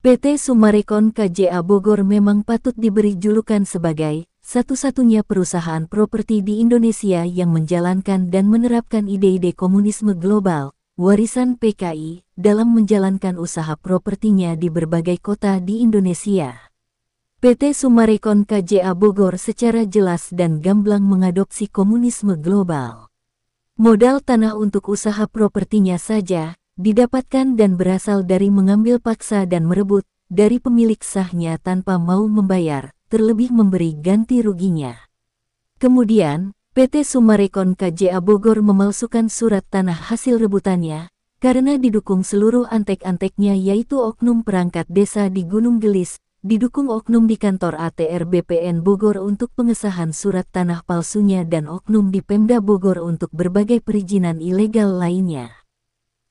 PT Summarecon KJA Bogor memang patut diberi julukan sebagai satu-satunya perusahaan properti di Indonesia yang menjalankan dan menerapkan ide-ide komunisme global, warisan PKI, dalam menjalankan usaha propertinya di berbagai kota di Indonesia. PT Summarecon KJA Bogor secara jelas dan gamblang mengadopsi komunisme global. Modal tanah untuk usaha propertinya saja didapatkan dan berasal dari mengambil paksa dan merebut dari pemilik sahnya tanpa mau membayar, terlebih memberi ganti ruginya. Kemudian, PT Summarecon KJA Bogor memalsukan surat tanah hasil rebutannya, karena didukung seluruh antek-anteknya yaitu oknum perangkat desa di Gunung Gelis, didukung oknum di kantor ATR BPN Bogor untuk pengesahan surat tanah palsunya dan oknum di Pemda Bogor untuk berbagai perizinan ilegal lainnya.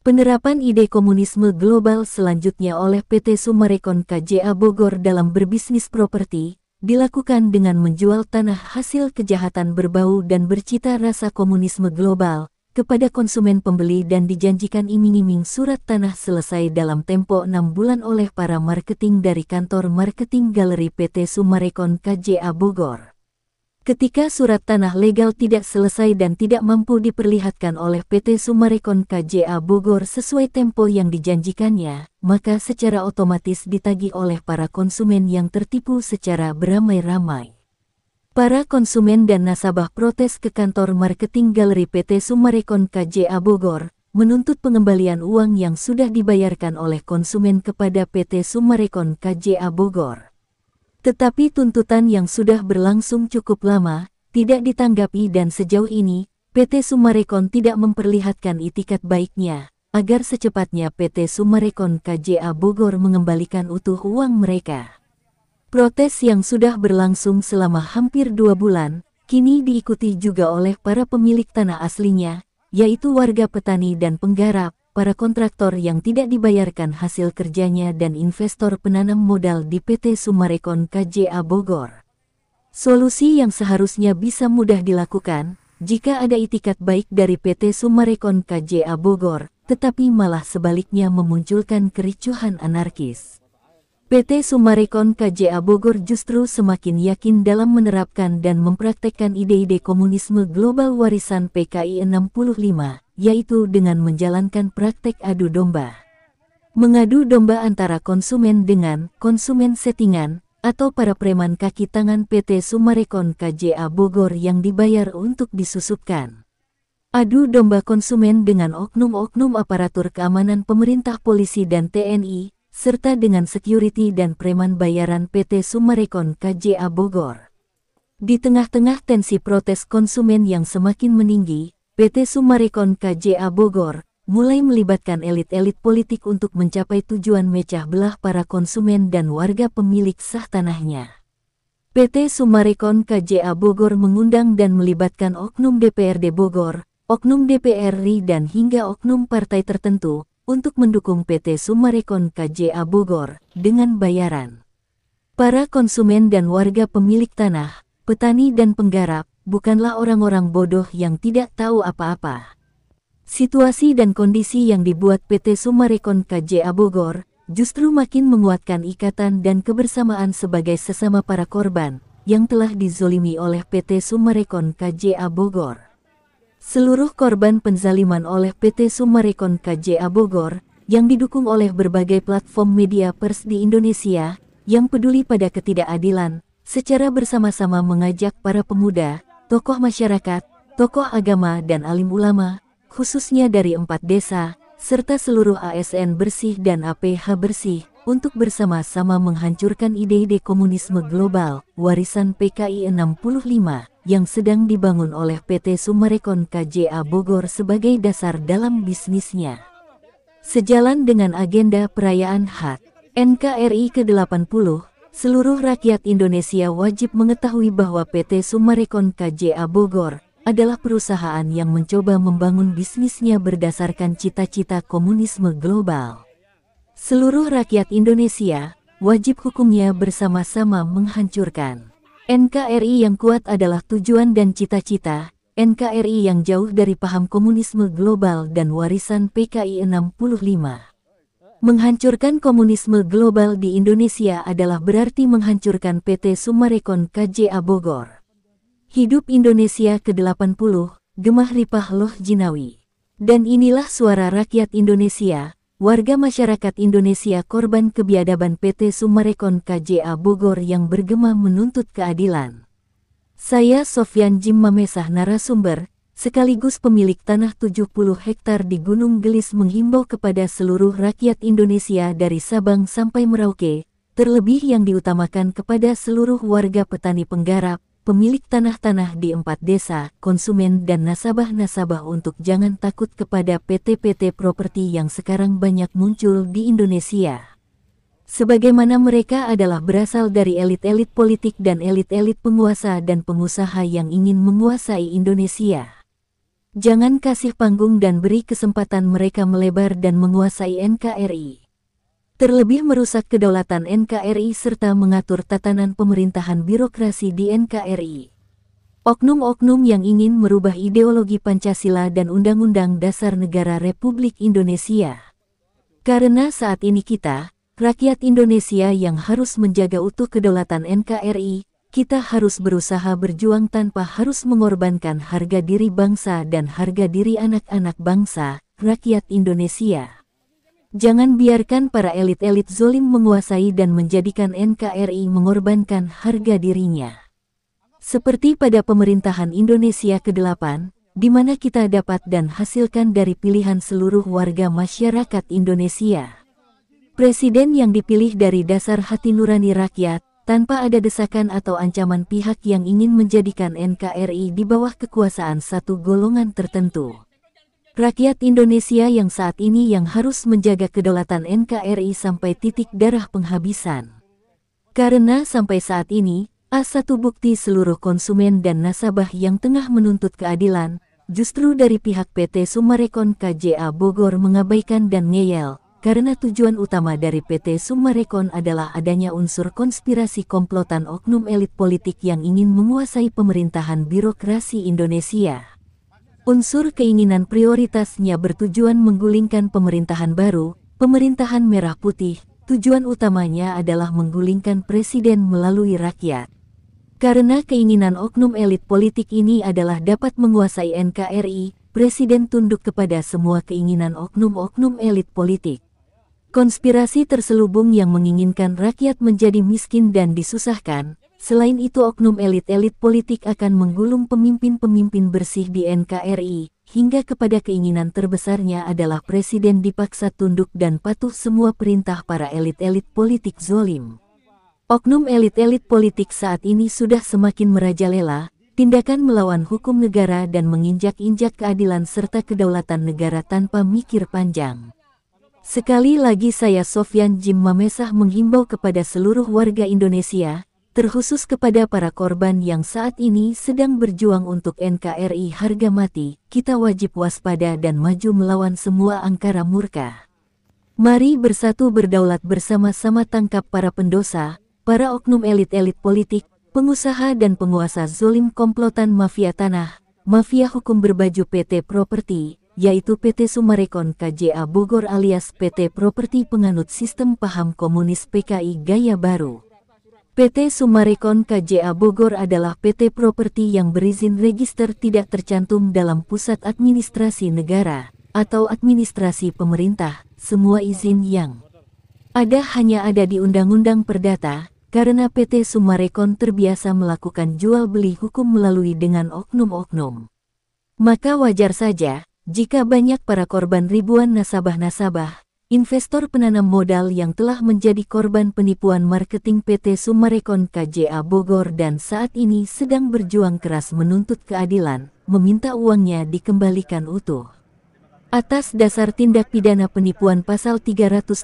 Penerapan ide komunisme global selanjutnya oleh PT Summarecon KJA Bogor dalam berbisnis properti, dilakukan dengan menjual tanah hasil kejahatan berbau dan bercita rasa komunisme global, kepada konsumen pembeli dan dijanjikan iming-iming surat tanah selesai dalam tempo 6 bulan oleh para marketing dari kantor marketing galeri PT Summarecon KJA Bogor. Ketika surat tanah legal tidak selesai dan tidak mampu diperlihatkan oleh PT Summarecon KJA Bogor sesuai tempo yang dijanjikannya, maka secara otomatis ditagih oleh para konsumen yang tertipu secara beramai-ramai. Para konsumen dan nasabah protes ke kantor marketing galeri PT Summarecon KJA Bogor, menuntut pengembalian uang yang sudah dibayarkan oleh konsumen kepada PT Summarecon KJA Bogor. Tetapi tuntutan yang sudah berlangsung cukup lama, tidak ditanggapi dan sejauh ini, PT Summarecon tidak memperlihatkan itikat baiknya, agar secepatnya PT Summarecon KJA Bogor mengembalikan utuh uang mereka. Protes yang sudah berlangsung selama hampir 2 bulan, kini diikuti juga oleh para pemilik tanah aslinya, yaitu warga petani dan penggarap, para kontraktor yang tidak dibayarkan hasil kerjanya dan investor penanam modal di PT Summarecon KJA Bogor. Solusi yang seharusnya bisa mudah dilakukan, jika ada itikat baik dari PT Summarecon KJA Bogor, tetapi malah sebaliknya memunculkan kericuhan anarkis. PT Summarecon KJA Bogor justru semakin yakin dalam menerapkan dan mempraktekkan ide-ide komunisme global warisan PKI 65, yaitu dengan menjalankan praktek adu domba. Mengadu domba antara konsumen dengan konsumen settingan, atau para preman kaki tangan PT Summarecon KJA Bogor yang dibayar untuk disusupkan. Adu domba konsumen dengan oknum-oknum aparatur keamanan pemerintah polisi dan TNI, serta dengan security dan preman bayaran PT Summarecon KJA Bogor. Di tengah-tengah tensi protes konsumen yang semakin meninggi, PT Summarecon KJA Bogor mulai melibatkan elit-elit politik untuk mencapai tujuan mecah belah para konsumen dan warga pemilik sah tanahnya. PT Summarecon KJA Bogor mengundang dan melibatkan oknum DPRD Bogor, oknum DPR RI dan hingga oknum partai tertentu, untuk mendukung PT Summarecon KJA Bogor dengan bayaran. Para konsumen dan warga pemilik tanah, petani dan penggarap, bukanlah orang-orang bodoh yang tidak tahu apa-apa. Situasi dan kondisi yang dibuat PT Summarecon KJA Bogor, justru makin menguatkan ikatan dan kebersamaan sebagai sesama para korban, yang telah dizolimi oleh PT Summarecon KJA Bogor. Seluruh korban penzaliman oleh PT Summarecon KJA Bogor, yang didukung oleh berbagai platform media pers di Indonesia, yang peduli pada ketidakadilan, secara bersama-sama mengajak para pemuda, tokoh masyarakat, tokoh agama dan alim ulama, khususnya dari 4 desa, serta seluruh ASN bersih dan APH bersih, untuk bersama-sama menghancurkan ide-ide komunisme global, warisan PKI 65, yang sedang dibangun oleh PT Summarecon KJA Bogor sebagai dasar dalam bisnisnya. Sejalan dengan agenda perayaan HUT NKRI ke-80, seluruh rakyat Indonesia wajib mengetahui bahwa PT Summarecon KJA Bogor adalah perusahaan yang mencoba membangun bisnisnya berdasarkan cita-cita komunisme global. Seluruh rakyat Indonesia wajib hukumnya bersama-sama menghancurkan. NKRI yang kuat adalah tujuan dan cita-cita, NKRI yang jauh dari paham komunisme global dan warisan PKI 65. Menghancurkan komunisme global di Indonesia adalah berarti menghancurkan PT Summarecon KJA Bogor. Hidup Indonesia ke-80, Gemah Ripah Loh Jinawi. Dan inilah suara rakyat Indonesia, warga masyarakat Indonesia korban kebiadaban PT Summarecon KJA Bogor yang bergema menuntut keadilan. Saya Sofyan Jim Mamesah, narasumber, sekaligus pemilik tanah 70 hektar di Gunung Gelis, menghimbau kepada seluruh rakyat Indonesia dari Sabang sampai Merauke, terlebih yang diutamakan kepada seluruh warga petani penggarap, pemilik tanah-tanah di 4 desa, konsumen dan nasabah-nasabah untuk jangan takut kepada PT-PT properti yang sekarang banyak muncul di Indonesia. Sebagaimana mereka adalah berasal dari elit-elit politik dan elit-elit penguasa dan pengusaha yang ingin menguasai Indonesia. Jangan kasih panggung dan beri kesempatan mereka melebar dan menguasai NKRI. Terlebih merusak kedaulatan NKRI serta mengatur tatanan pemerintahan birokrasi di NKRI. Oknum-oknum yang ingin merubah ideologi Pancasila dan Undang-Undang Dasar Negara Republik Indonesia. Karena saat ini kita, rakyat Indonesia yang harus menjaga utuh kedaulatan NKRI, kita harus berusaha berjuang tanpa harus mengorbankan harga diri bangsa dan harga diri anak-anak bangsa, rakyat Indonesia. Jangan biarkan para elit-elit zolim menguasai dan menjadikan NKRI mengorbankan harga dirinya. Seperti pada pemerintahan Indonesia ke-8, di mana kita dapat dan hasilkan dari pilihan seluruh warga masyarakat Indonesia. Presiden yang dipilih dari dasar hati nurani rakyat, tanpa ada desakan atau ancaman pihak yang ingin menjadikan NKRI di bawah kekuasaan satu golongan tertentu. Rakyat Indonesia yang saat ini yang harus menjaga kedaulatan NKRI sampai titik darah penghabisan. Karena sampai saat ini, satu bukti seluruh konsumen dan nasabah yang tengah menuntut keadilan, justru dari pihak PT Summarecon KJA Bogor mengabaikan dan ngeyel. Karena tujuan utama dari PT Summarecon adalah adanya unsur konspirasi komplotan oknum elit politik yang ingin menguasai pemerintahan birokrasi Indonesia. Unsur keinginan prioritasnya bertujuan menggulingkan pemerintahan baru, pemerintahan merah putih, tujuan utamanya adalah menggulingkan presiden melalui rakyat. Karena keinginan oknum elit politik ini adalah dapat menguasai NKRI, presiden tunduk kepada semua keinginan oknum-oknum elit politik. Konspirasi terselubung yang menginginkan rakyat menjadi miskin dan disusahkan. Selain itu, oknum elit-elit politik akan menggulung pemimpin-pemimpin bersih di NKRI, hingga kepada keinginan terbesarnya adalah presiden dipaksa tunduk dan patuh semua perintah para elit-elit politik zolim. Oknum elit-elit politik saat ini sudah semakin merajalela, tindakan melawan hukum negara dan menginjak-injak keadilan serta kedaulatan negara tanpa mikir panjang. Sekali lagi saya Sofyan Jim Mamesah menghimbau kepada seluruh warga Indonesia, terkhusus kepada para korban yang saat ini sedang berjuang untuk NKRI harga mati, kita wajib waspada dan maju melawan semua angkara murka. Mari bersatu berdaulat bersama-sama, tangkap para pendosa, para oknum elit-elit politik, pengusaha dan penguasa zolim komplotan mafia tanah, mafia hukum berbaju PT Properti, yaitu PT Summarecon KJA Bogor alias PT Properti penganut sistem paham komunis PKI gaya baru. PT Summarecon KJA Bogor adalah PT Properti yang berizin register tidak tercantum dalam Pusat Administrasi Negara atau administrasi pemerintah. Semua izin yang ada hanya ada di Undang-Undang Perdata, karena PT Summarecon terbiasa melakukan jual beli hukum melalui dengan oknum-oknum. Maka wajar saja jika banyak para korban ribuan nasabah-nasabah, investor penanam modal yang telah menjadi korban penipuan marketing PT Summarecon KJA Bogor dan saat ini sedang berjuang keras menuntut keadilan, meminta uangnya dikembalikan utuh. Atas dasar tindak pidana penipuan pasal 378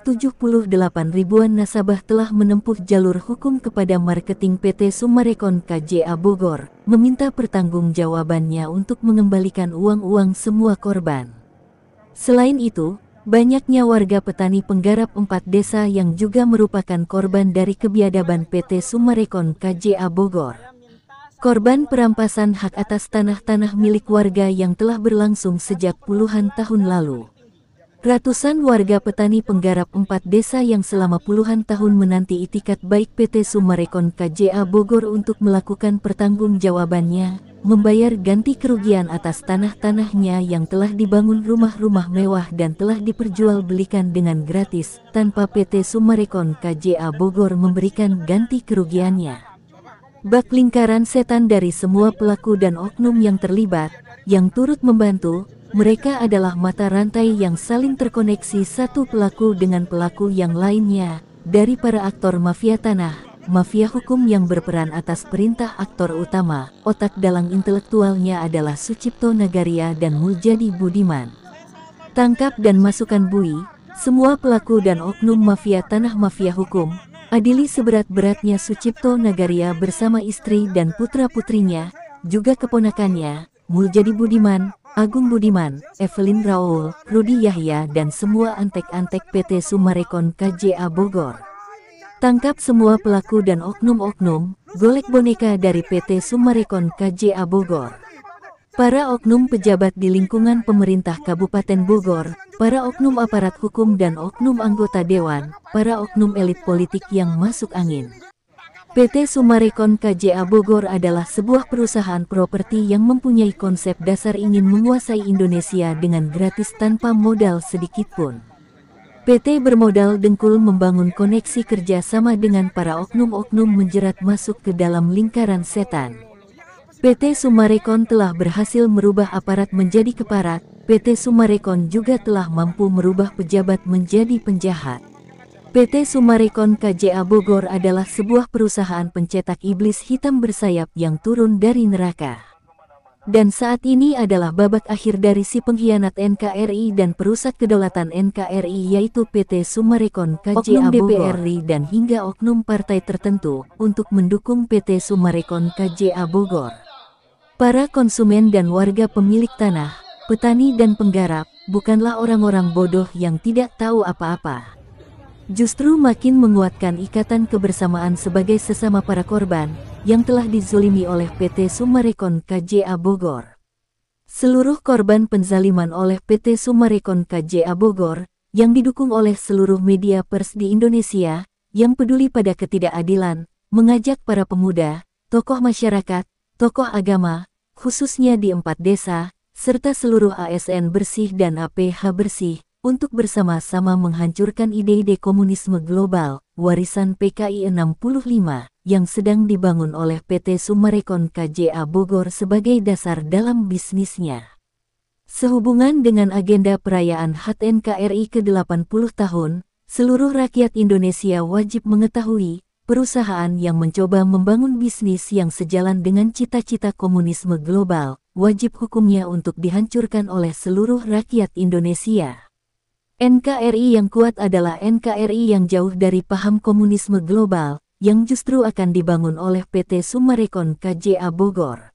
ribuan nasabah telah menempuh jalur hukum kepada marketing PT Summarecon KJA Bogor, meminta pertanggungjawabannya untuk mengembalikan uang-uang semua korban. Selain itu, banyaknya warga petani penggarap 4 desa yang juga merupakan korban dari kebiadaban PT Summarecon KJA Bogor. Korban perampasan hak atas tanah-tanah milik warga yang telah berlangsung sejak puluhan tahun lalu. Ratusan warga petani penggarap 4 desa yang selama puluhan tahun menanti itikat baik PT Summarecon KJA Bogor untuk melakukan pertanggungjawabannya, membayar ganti kerugian atas tanah-tanahnya yang telah dibangun rumah-rumah mewah dan telah diperjualbelikan dengan gratis, tanpa PT Summarecon KJA Bogor memberikan ganti kerugiannya. Bak lingkaran setan dari semua pelaku dan oknum yang terlibat, yang turut membantu. Mereka adalah mata rantai yang saling terkoneksi satu pelaku dengan pelaku yang lainnya, dari para aktor mafia tanah, mafia hukum yang berperan atas perintah aktor utama. Otak dalang intelektualnya adalah Sucipto Nagaria dan Muljadi Budiman. Tangkap dan masukkan bui semua pelaku dan oknum mafia tanah mafia hukum. Adili seberat-beratnya Sucipto Nagaria bersama istri dan putra-putrinya, juga keponakannya, Muljadi Budiman, Agung Budiman, Evelyn Raoul, Rudi Yahya dan semua antek-antek PT Summarecon KJA Bogor. Tangkap semua pelaku dan oknum-oknum, golek boneka dari PT Summarecon KJA Bogor. Para oknum pejabat di lingkungan pemerintah Kabupaten Bogor, para oknum aparat hukum dan oknum anggota dewan, para oknum elit politik yang masuk angin. PT Summarecon KJA Bogor adalah sebuah perusahaan properti yang mempunyai konsep dasar ingin menguasai Indonesia dengan gratis tanpa modal sedikitpun. PT bermodal dengkul membangun koneksi kerja sama dengan para oknum-oknum menjerat masuk ke dalam lingkaran setan. PT Summarecon telah berhasil merubah aparat menjadi keparat, PT Summarecon juga telah mampu merubah pejabat menjadi penjahat. PT Summarecon KJA Bogor adalah sebuah perusahaan pencetak iblis hitam bersayap yang turun dari neraka. Dan saat ini adalah babak akhir dari si pengkhianat NKRI dan perusak kedaulatan NKRI yaitu PT Summarecon KJA Bogor, oknum DPR RI dan hingga oknum partai tertentu untuk mendukung PT Summarecon KJA Bogor. Para konsumen dan warga pemilik tanah, petani dan penggarap, bukanlah orang-orang bodoh yang tidak tahu apa-apa. Justru makin menguatkan ikatan kebersamaan sebagai sesama para korban yang telah dizolimi oleh PT Summarecon KJA Bogor. Seluruh korban penzaliman oleh PT Summarecon KJA Bogor yang didukung oleh seluruh media pers di Indonesia yang peduli pada ketidakadilan, mengajak para pemuda, tokoh masyarakat, tokoh agama, khususnya di 4 desa, serta seluruh ASN bersih dan APH bersih, untuk bersama-sama menghancurkan ide-ide komunisme global, warisan PKI 65, yang sedang dibangun oleh PT Summarecon KJA Bogor sebagai dasar dalam bisnisnya. Sehubungan dengan agenda perayaan HUT NKRI ke-80 tahun, seluruh rakyat Indonesia wajib mengetahui, perusahaan yang mencoba membangun bisnis yang sejalan dengan cita-cita komunisme global, wajib hukumnya untuk dihancurkan oleh seluruh rakyat Indonesia. NKRI yang kuat adalah NKRI yang jauh dari paham komunisme global, yang justru akan dibangun oleh PT Summarecon KJA Bogor.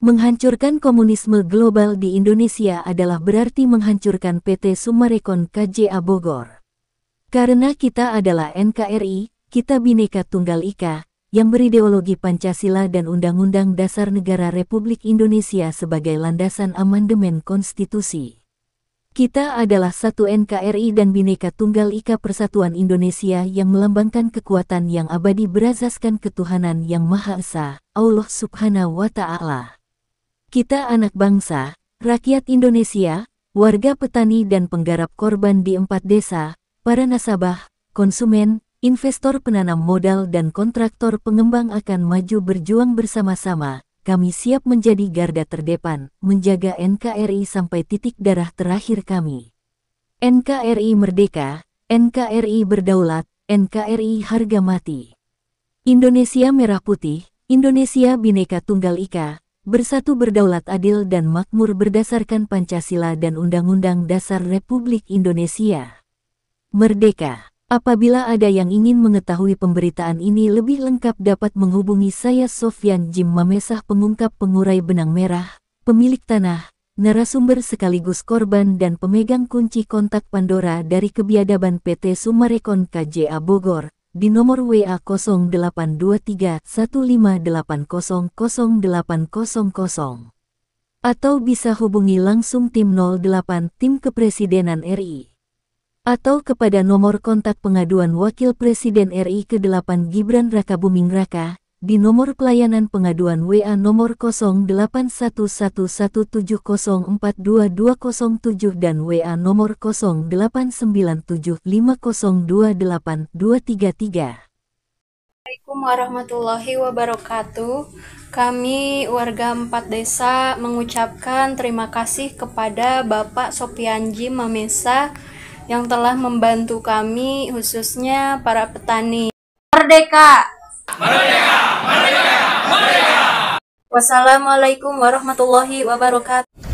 Menghancurkan komunisme global di Indonesia adalah berarti menghancurkan PT Summarecon KJA Bogor. Karena kita adalah NKRI, kita Bhinneka Tunggal Ika, yang berideologi Pancasila dan Undang-Undang Dasar Negara Republik Indonesia sebagai landasan amandemen konstitusi. Kita adalah satu NKRI dan Bhinneka Tunggal Ika Persatuan Indonesia yang melambangkan kekuatan yang abadi berasaskan ketuhanan yang Maha Esa, Allah Subhanahu wa Ta'ala. Kita anak bangsa, rakyat Indonesia, warga petani dan penggarap korban di 4 desa, para nasabah, konsumen, investor penanam modal dan kontraktor pengembang akan maju berjuang bersama-sama. Kami siap menjadi garda terdepan, menjaga NKRI sampai titik darah terakhir kami. NKRI merdeka, NKRI berdaulat, NKRI harga mati. Indonesia merah putih, Indonesia Bhinneka Tunggal Ika, bersatu berdaulat adil dan makmur berdasarkan Pancasila dan Undang-Undang Dasar Republik Indonesia. Merdeka. Apabila ada yang ingin mengetahui pemberitaan ini lebih lengkap dapat menghubungi saya Sofyan Jim Mamesah pengungkap pengurai benang merah, pemilik tanah, narasumber sekaligus korban dan pemegang kunci kontak Pandora dari kebiadaban PT Summarecon KJA Bogor, di nomor WA 0823 15800 0800. Atau bisa hubungi langsung tim 08 Tim Kepresidenan RI. atau kepada nomor kontak pengaduan Wakil Presiden RI ke-8 Gibran Rakabuming Raka, di nomor pelayanan pengaduan WA nomor 081170422007 dan WA nomor 0897502823. Assalamualaikum warahmatullahi wabarakatuh. Kami warga 4 desa mengucapkan terima kasih kepada Bapak Sopianji Mamesa yang telah membantu kami, khususnya para petani. Merdeka! Merdeka! Merdeka! Merdeka! Wassalamualaikum warahmatullahi wabarakatuh.